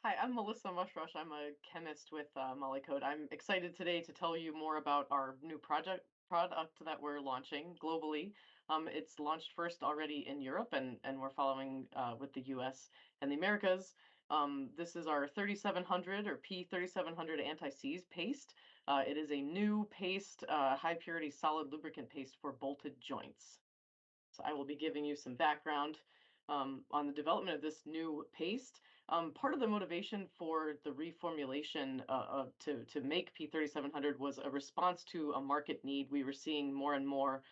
Hi, I'm Melissa Mushrush. I'm a chemist with MOLYKOTE. I'm excited today to tell you more about our new product that we're launching globally. It's launched first already in Europe, and we're following with the US and the Americas. This is our 3700 or P3700 anti-seize paste. It is a new paste, high purity solid lubricant paste for bolted joints. So I will be giving you some background on the development of this new paste. Part of the motivation for the reformulation to make P3700 was a response to a market need we were seeing more and more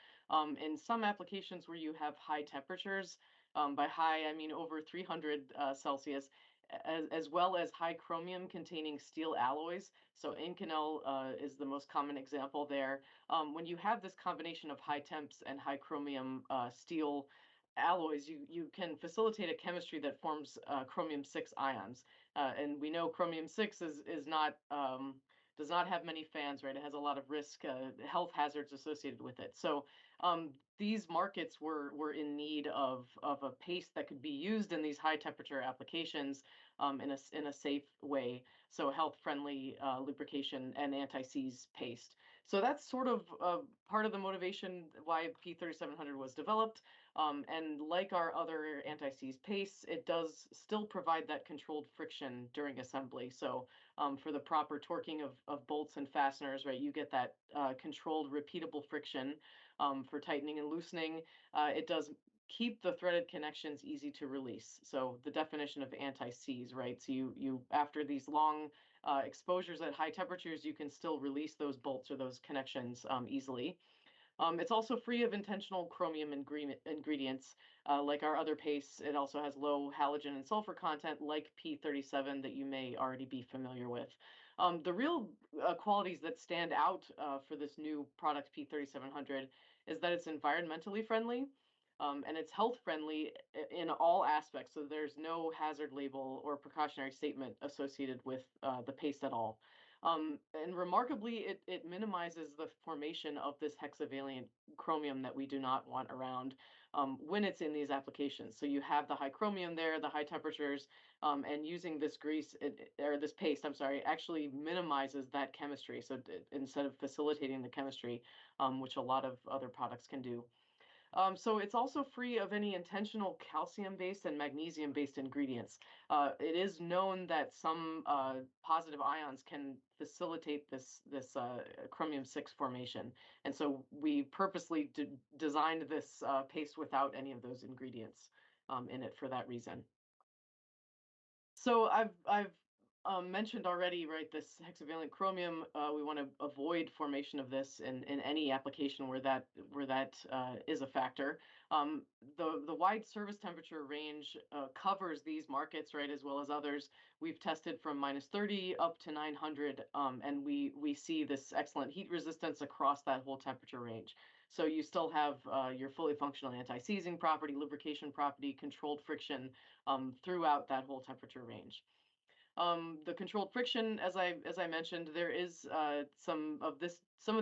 in some applications where you have high temperatures. By high, I mean over 300 Celsius, as well as high chromium containing steel alloys. So Inconel is the most common example there. When you have this combination of high temps and high chromium steel alloys, you can facilitate a chemistry that forms chromium-6 ions. And we know chromium-6 is not does not have many fans, right? It has a lot of risk, health hazards associated with it. So these markets were in need of a paste that could be used in these high temperature applications in a safe way. So health friendly lubrication and anti-seize paste. So that's sort of part of the motivation why P3700 was developed. And like our other anti-seize pastes, it does still provide that controlled friction during assembly. So for the proper torquing of bolts and fasteners, right, you get that controlled repeatable friction for tightening and loosening. It does keep the threaded connections easy to release. So the definition of anti-seize, right? So you after these long exposures at high temperatures, you can still release those bolts or those connections easily. It's also free of intentional chromium ingredients, like our other pastes. It also has low halogen and sulfur content, like P37 that you may already be familiar with. The real qualities that stand out for this new product P3700 is that it's environmentally friendly. And it's health friendly in all aspects. So there's no hazard label or precautionary statement associated with the paste at all. And remarkably, it minimizes the formation of this hexavalent chromium that we do not want around when it's in these applications. So you have the high chromium there, the high temperatures, and using this grease or this paste, I'm sorry, actually minimizes that chemistry. So instead of facilitating the chemistry, which a lot of other products can do. So it's also free of any intentional calcium-based and magnesium-based ingredients. It is known that some positive ions can facilitate this chromium-6 formation, and so we purposely designed this paste without any of those ingredients in it for that reason. So I've mentioned already, right, this hexavalent chromium. We want to avoid formation of this in any application where that is a factor. The wide service temperature range covers these markets, right, as well as others. We've tested from -30 up to 900, and we see this excellent heat resistance across that whole temperature range. So you still have your fully functional anti-seizing property, lubrication property, controlled friction throughout that whole temperature range. The controlled friction, as I mentioned, there is some of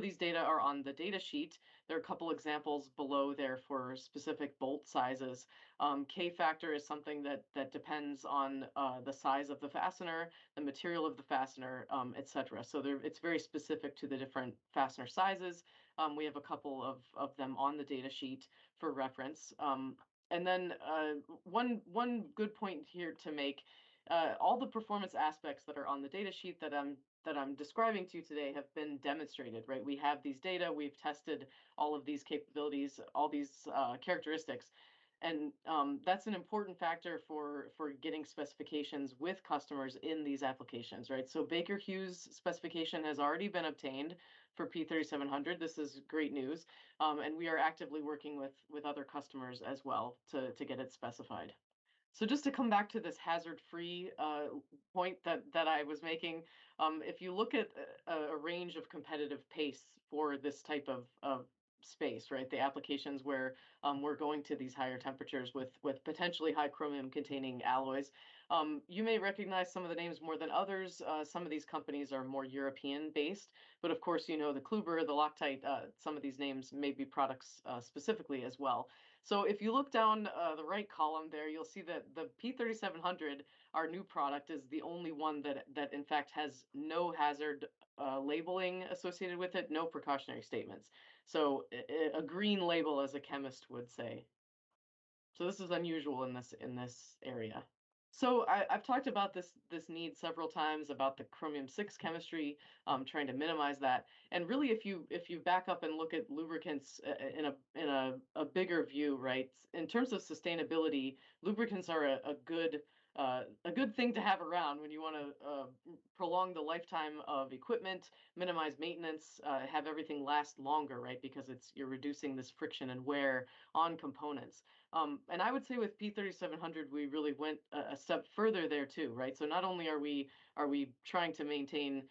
these data are on the data sheet. There are a couple examples below there for specific bolt sizes. K factor is something that depends on the size of the fastener, the material of the fastener, etc. So it's very specific to the different fastener sizes. We have a couple of them on the data sheet for reference. And then one good point here to make, all the performance aspects that are on the data sheet that I'm describing to you today have been demonstrated, right? We have these data, we've tested all of these capabilities, all these characteristics, and that's an important factor for getting specifications with customers in these applications, right? So Baker Hughes specification has already been obtained for P3700. This is great news, and we are actively working with other customers as well to get it specified. So just to come back to this hazard-free point that I was making, if you look at a range of competitive pastes for this type of space, right, the applications where we're going to these higher temperatures with potentially high chromium containing alloys, you may recognize some of the names more than others. Some of these companies are more European based, but of course, you know, the Kluber, the Loctite, some of these names may be products specifically as well. So if you look down the right column there, you'll see that the P3700 our new product is the only one that in fact has no hazard labeling associated with it, no precautionary statements. So a green label, as a chemist would say. So this is unusual in this area. So I've talked about this need several times about the chromium-6 chemistry, trying to minimize that. And really, if you back up and look at lubricants in a bigger view, right? In terms of sustainability, lubricants are a good thing to have around when you want to prolong the lifetime of equipment, minimize maintenance, have everything last longer, right? Because you're reducing this friction and wear on components. And I would say with P3700, we really went a step further there too, right? So not only are we trying to maintain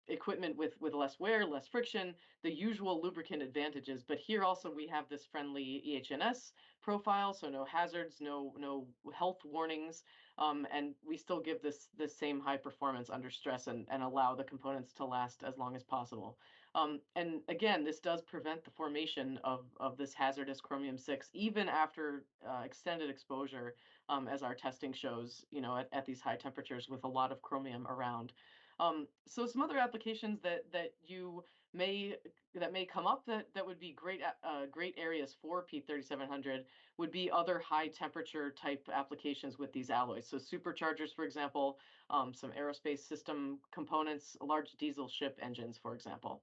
equipment with less wear, less friction, the usual lubricant advantages, but here also we have this friendly EHS profile, so no hazards, no health warnings, and we still give this same high performance under stress and allow the components to last as long as possible. And again, this does prevent the formation of this hazardous chromium-6 even after extended exposure, as our testing shows, at these high temperatures with a lot of chromium around. So some other applications may that may come up that would be great areas for P3700 would be other high temperature type applications with these alloys. So superchargers, for example, some aerospace system components, large diesel ship engines, for example.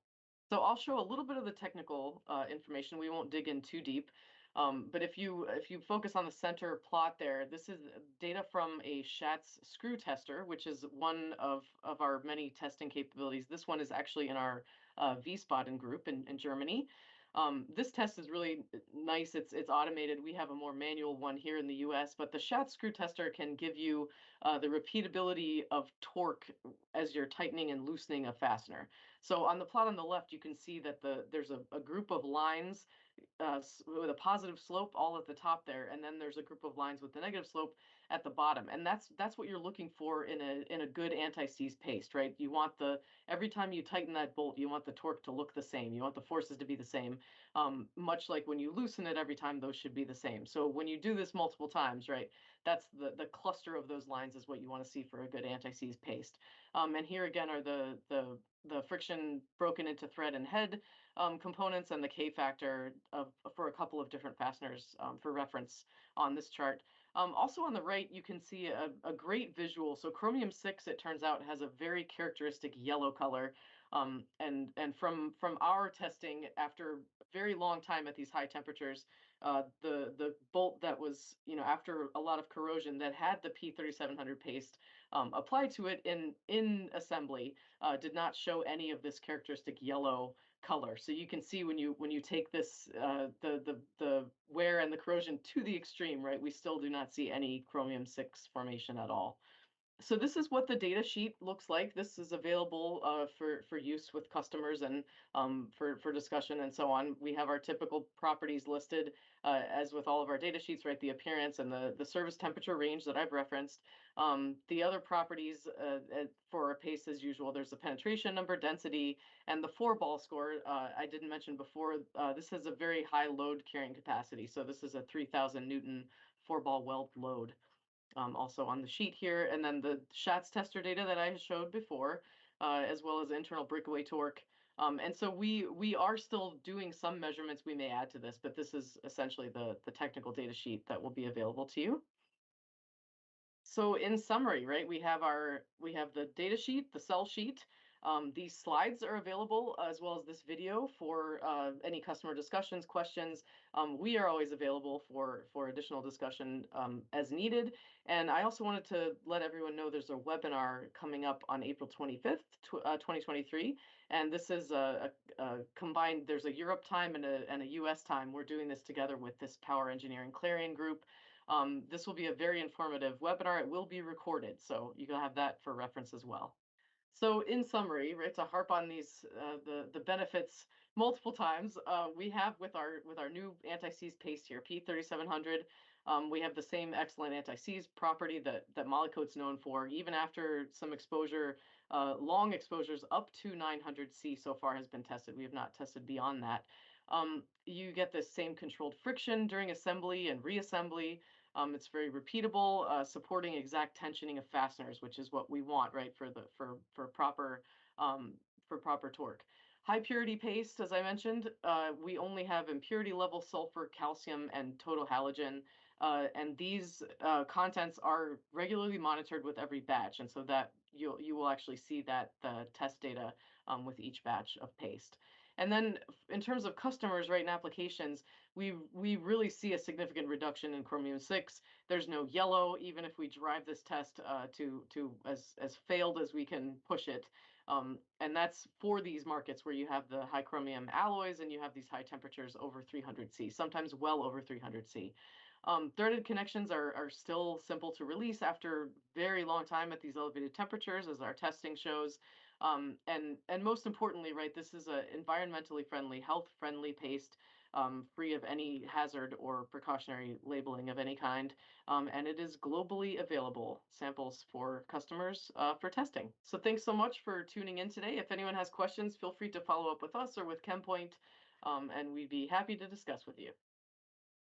So I'll show a little bit of the technical information. We won't dig in too deep. But if you focus on the center plot there, this is data from a Schatz screw tester, which is one of our many testing capabilities. This one is actually in our Wiesbaden group in Germany. This test is really nice. It's automated. We have a more manual one here in the US, but the Schatz screw tester can give you the repeatability of torque as you're tightening and loosening a fastener. So on the plot on the left, you can see that there's a group of lines with a positive slope all at the top there, and then there's a group of lines with the negative slope at the bottom. And that's what you're looking for in a good anti-seize paste, right? You want every time you tighten that bolt, you want the torque to look the same. You want the forces to be the same. Much like when you loosen it every time, those should be the same. So when you do this multiple times, right, that's the cluster of those lines is what you want to see for a good anti-seize paste. And here again are the friction broken into thread and head components and the K factor for a couple of different fasteners for reference on this chart. Also on the right, you can see a great visual. So chromium-6, it turns out, has a very characteristic yellow color. And from our testing, after a very long time at these high temperatures, the bolt that was, after a lot of corrosion that had the P3700 paste applied to it in assembly, did not show any of this characteristic yellow color. So you can see when you take this the wear and the corrosion to the extreme, right? We still do not see any chromium-6 formation at all. So this is what the data sheet looks like. This is available for use with customers and for discussion and so on. We have our typical properties listed as with all of our data sheets, right? The appearance and the service temperature range that I've referenced. The other properties for a paste, as usual, there's the penetration number, density, and the 4-ball score. I didn't mention before, this has a very high load carrying capacity. So this is a 3,000 Newton 4-ball weld load. Also on the sheet here, and then the Schatz tester data that I showed before, as well as internal breakaway torque. And so we are still doing some measurements we may add to this, but this is essentially the technical data sheet that will be available to you. So in summary, right, we have the data sheet, the cell sheet. These slides are available as well as this video for any customer discussions, questions. We are always available for additional discussion as needed. And I also wanted to let everyone know there's a webinar coming up on April 25th, 2023. And this is a combined, there's a Europe time and a US time. We're doing this together with this Power Engineering Clarion group. This will be a very informative webinar. It will be recorded, so you can have that for reference as well. So in summary, right, to harp on these the benefits multiple times, we have with our new anti-seize paste here, P3700, we have the same excellent anti-seize property that MOLYKOTE's known for, even after some exposure, long exposures up to 900 C so far has been tested. We have not tested beyond that. You get the same controlled friction during assembly and reassembly. It's very repeatable, supporting exact tensioning of fasteners, which is what we want, right, um, for proper torque. High purity paste, as I mentioned, we only have impurity level sulfur, calcium, and total halogen, and these contents are regularly monitored with every batch, and so that you will actually see that the test data with each batch of paste. And then in terms of customers, right, and applications, we really see a significant reduction in chromium 6. There's no yellow, even if we drive this test to as failed as we can push it. And that's for these markets where you have the high chromium alloys and you have these high temperatures over 300 C, sometimes well over 300 C. Threaded connections are still simple to release after very long time at these elevated temperatures, as our testing shows. And most importantly, right, this is a environmentally friendly, health friendly paste, free of any hazard or precautionary labeling of any kind. And it is globally available samples for customers for testing. So thanks so much for tuning in today. If anyone has questions, feel free to follow up with us or with ChemPoint, and we'd be happy to discuss with you.